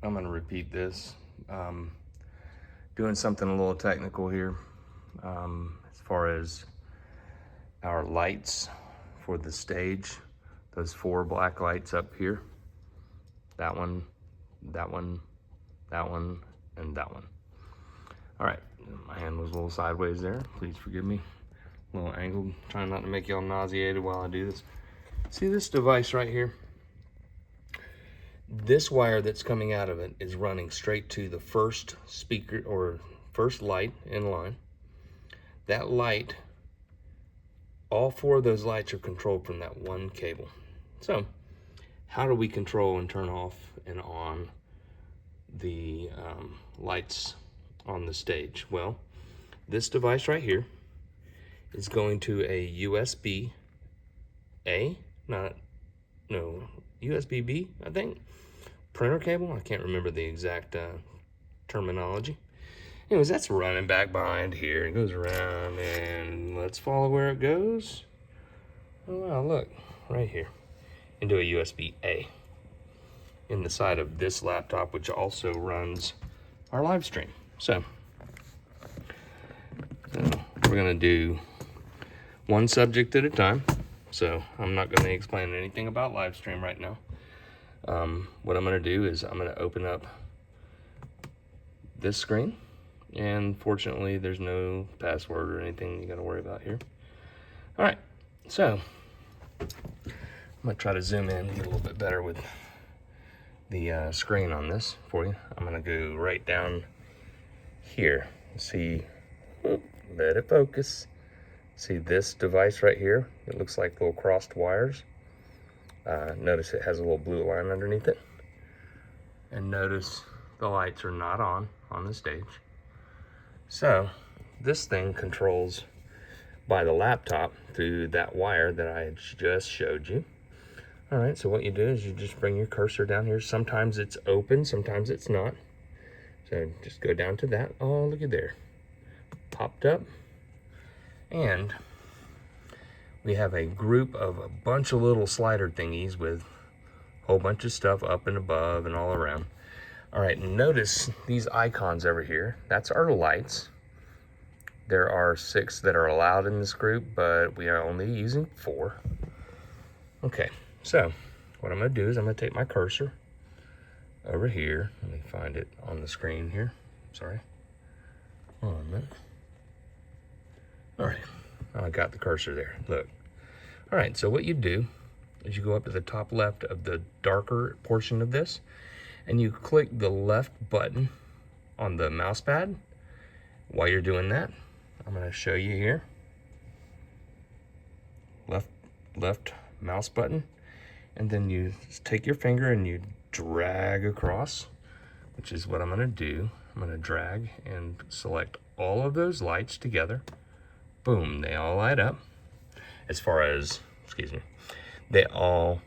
I'm gonna repeat this. Doing something a little technical here as far as our lights for the stage. Those 4 black lights up here. That one, that one, that one, and that one. All right, my hand was a little sideways there. Please forgive me. A little angled, trying not to make y'all nauseated while I do this. See this device right here? This wire that's coming out of it is running straight to the first speaker or first light in line. That light, all 4 of those lights are controlled from that one cable. So how do we control and turn off and on the lights on the stage? Well, this device right here is going to a USB-A, USB-B, I think, printer cable. I can't remember the exact terminology. Anyways, that's running back behind here. It goes around, and let's follow where it goes. Oh, wow, look, right here, into a USB-A in the side of this laptop, which also runs our live stream. So we're gonna do one subject at a time. So I'm not gonna explain anything about live stream right now. What I'm gonna do is I'm gonna open up this screen, and fortunately there's no password or anything you gotta worry about here. All right, so I'm gonna try to zoom in a little bit better with the screen on this for you. I'm gonna go right down here. See, let it focus. See this device right here? It looks like little crossed wires. Notice it has a little blue line underneath it. And notice the lights are not on the stage. So this thing controls by the laptop through that wire that I just showed you. All right, so what you do is you just bring your cursor down here. Sometimes it's open, sometimes it's not. So just go down to that. Oh, look at there. Popped up. And we have a group of a bunch of little slider thingies with a whole bunch of stuff up and above and all around. All right, notice these icons over here. That's our lights. There are 6 that are allowed in this group, but we are only using 4. Okay, so what I'm gonna do is I'm gonna take my cursor over here. Let me find it on the screen here. Sorry. Hold on a minute. All right, I got the cursor there, look. All right, so what you do is you go up to the top left of the darker portion of this, and you click the left button on the mouse pad. While you're doing that, I'm gonna show you here. Left mouse button, and then you take your finger and you drag across, which is what I'm gonna do. I'm gonna drag and select all of those lights together. Boom, they all light up. As far as, excuse me, they all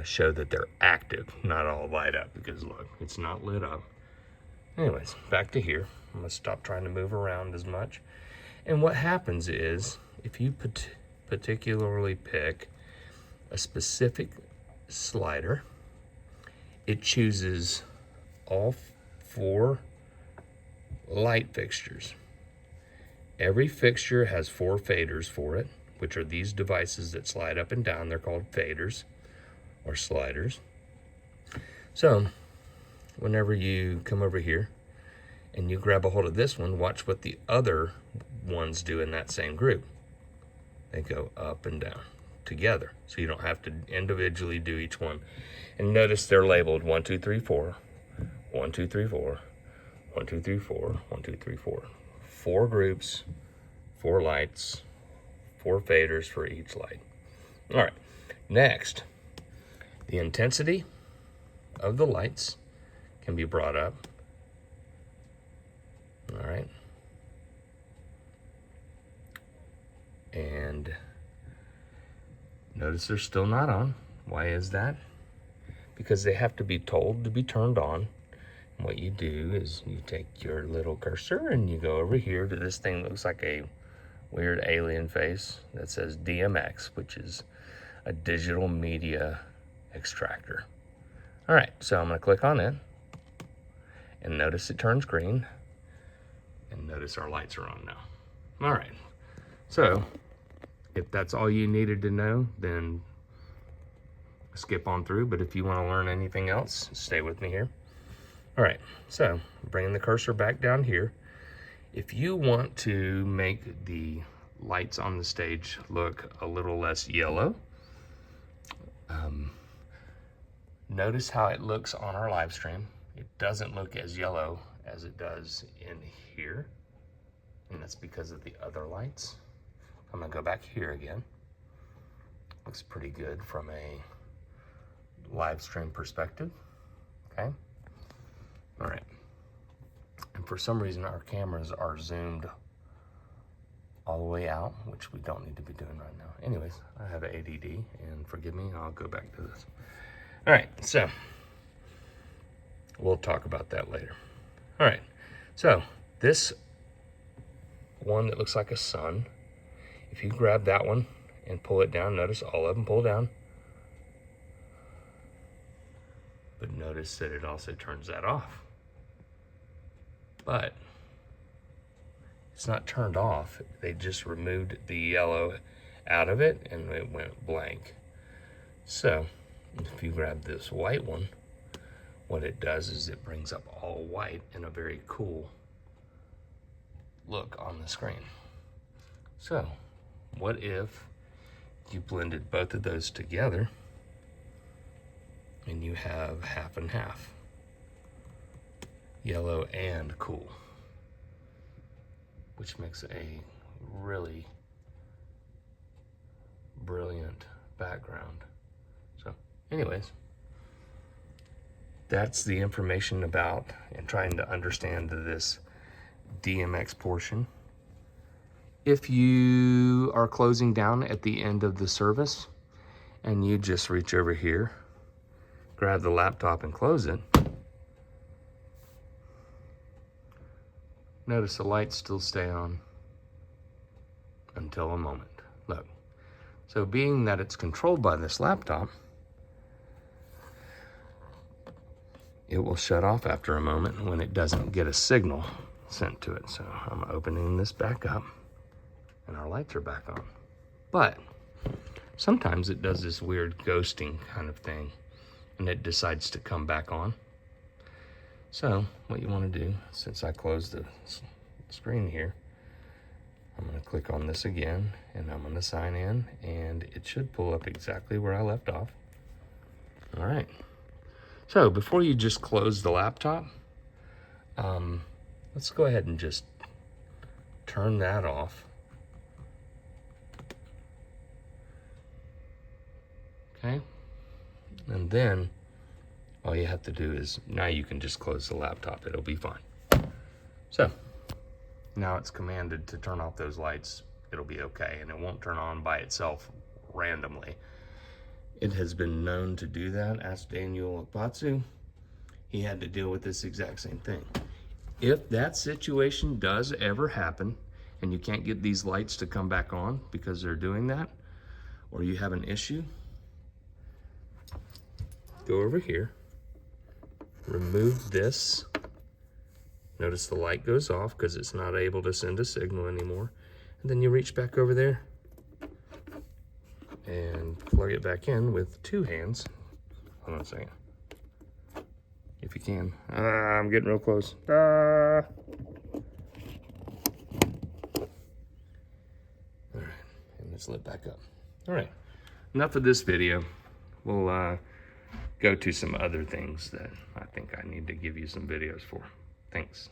show that they're active, not all light up, because look, it's not lit up. Anyways, back to here. I'm gonna stop trying to move around as much. And what happens is, if you particularly pick a specific slider, it chooses all 4 light fixtures. Every fixture has 4 faders for it, which are these devices that slide up and down. They're called faders or sliders. So whenever you come over here and you grab a hold of this one, watch what the other ones do in that same group. They go up and down together, so you don't have to individually do each one. And notice they're labeled 1, 2, 3, 4, 1, 2, 3, 4, 1, 2, 3, 4, 1, 2, 3, 4. 4 groups, 4 lights, 4 faders for each light. All right, next, the intensity of the lights can be brought up. All right. And notice they're still not on. Why is that? Because they have to be told to be turned on. And what you do is you take your little cursor and you go over here to this thing that looks like a weird alien face that says DMX, which is a digital media extractor. All right, so I'm gonna click on it. and notice it turns green, and notice our lights are on now. All right, so if that's all you needed to know, then skip on through, but if you want to learn anything else, stay with me here. All right, so bringing the cursor back down here, if you want to make the lights on the stage look a little less yellow, notice how it looks on our live stream. It doesn't look as yellow as it does in here, and that's because of the other lights. I'm gonna go back here again. Looks pretty good from a live stream perspective, okay? All right, and for some reason our cameras are zoomed all the way out, which we don't need to be doing right now. Anyways, I have ADD, and forgive me, I'll go back to this. All right, so we'll talk about that later. All right, so this one that looks like a sun, if you grab that one and pull it down, notice all of them pull down. But notice that it also turns that off. But it's not turned off. They just removed the yellow out of it and it went blank. So if you grab this white one, what it does is it brings up all white in a very cool look on the screen. So what if you blended both of those together and you have half and half, yellow and cool, which makes a really brilliant background. So anyways, that's the information about and trying to understand this DMX portion. If you are closing down at the end of the service and you just reach over here, grab the laptop and close it, notice the lights still stay on until a moment. Look, so being that it's controlled by this laptop, it will shut off after a moment when it doesn't get a signal sent to it. So I'm opening this back up and our lights are back on. But sometimes it does this weird ghosting kind of thing and it decides to come back on. So what you want to do, since I closed the screen here, I'm going to click on this again and I'm going to sign in and it should pull up exactly where I left off. All right. So before you just close the laptop, let's go ahead and just turn that off. Okay. And then all you have to do is, now you can just close the laptop. It'll be fine. So now it's commanded to turn off those lights. It'll be okay, and it won't turn on by itself randomly. It has been known to do that. Ask Daniel Okpatsu. He had to deal with this exact same thing. If that situation does ever happen and you can't get these lights to come back on because they're doing that, or you have an issue, go over here, remove this. Notice the light goes off because it's not able to send a signal anymore. And then you reach back over there and plug it back in with two hands. Hold on a second. If you can. I'm getting real close. All right, and it's lit back up. All right, enough of this video. We'll go to some other things that I think I need to give you some videos for. Thanks.